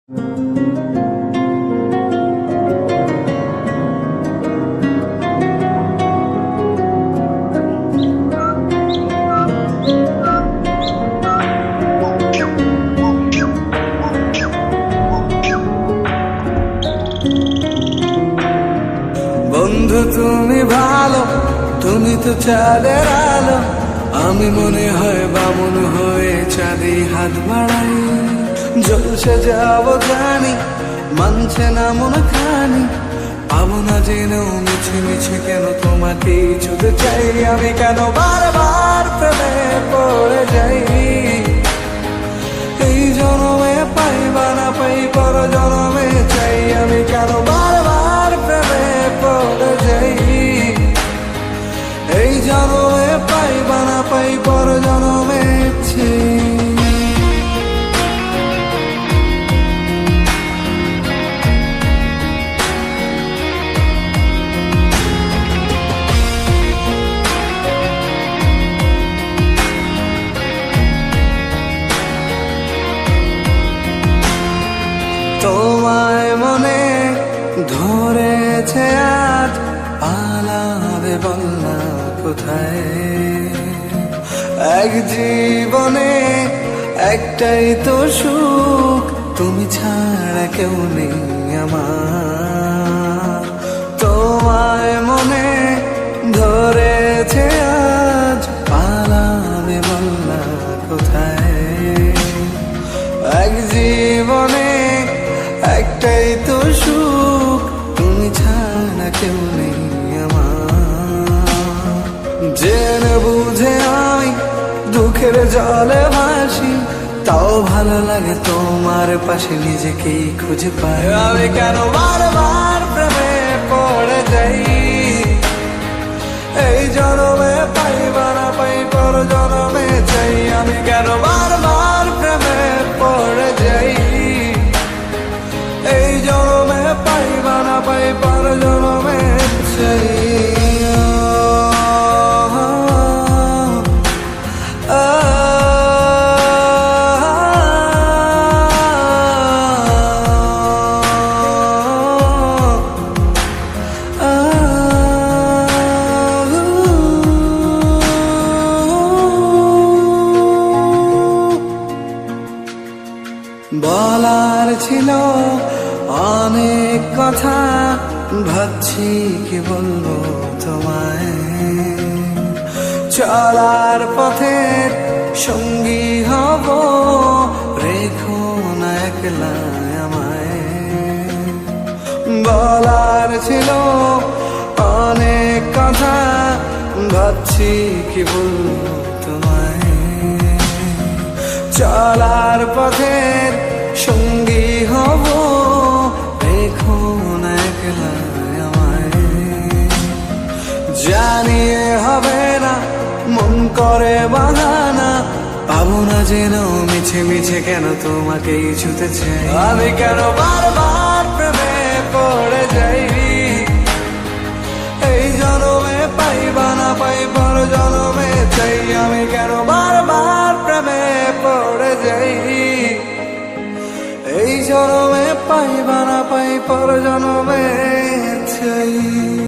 বন্ধু তুমি ভালো, তুমি তো চাঁদের আলো। আমি মনে হয় বামন হয়ে চাঁদে হাত বাড়াই। জলসে যাব জানি, মানছে না মন খানি। পাবো না জেনেও মিছে মিছে কেন তোমাকে ছুঁতে চাই। আমি কেন বারবার প্রেমে পড়ে যাই। এই জনমে পাই বা না পাই, পর জনমে চাই। আমি কেন বারবার প্রেমে পড়ে যাই। এই জনমে পাই বা না পাই, পর জনমে চাই। তোমায় মনে ধরেছে আজ, পালাবে বলনা কোথায়। এক জীবনে একটাই তো সুখ, তুমি ছাড়া কেউ নেই আমার। তোমায় মনে ধরেছে আজ, পালাবে বলনা কোথায়। এক জীবনে একটাই তো সুখ, তুমি ছাড়া কেউ নেই আমার। জেনে বুঝে আমি দুঃখের জলে ভাসি, তাও ভালো লাগে তোমার পাশে নিজেকেই খুঁজে পাই। আমি কেন বারবার প্রেমে পড়ে যাই। এই জনমে পাই বা না পাই, পর জনমে চাই। আমি কেন বারবার প্রেমে পড়ে যাই। এই জনমে পাই বা না পাই, পর জনমে চাই। বলার ছিল অনেক কথা, ভাবছি কি বলবো তোমায়। চলার পথের সঙ্গী হব, রেখো না একলা আমায়। বলার ছিল অনেক কথা, ভাবছি কি বলবো তোমায়। চলার পথের সঙ্গী হব, রেখো না একলা আমায়। জানিয়ে হবে না, মন করে বাহানা। পাবো না যেন মিছে মিছে কেন তোমাকে ছুঁতে চাই। আমি কেন বারবার প্রেমে পড়ে যাই। এই জনমে পাই বা না পাই, পর জনমে চাই। আমি কেন বারবার প্রেমে পড়ে যাই। এই জনমে পাই বা না পাই, পর জনমে চাই।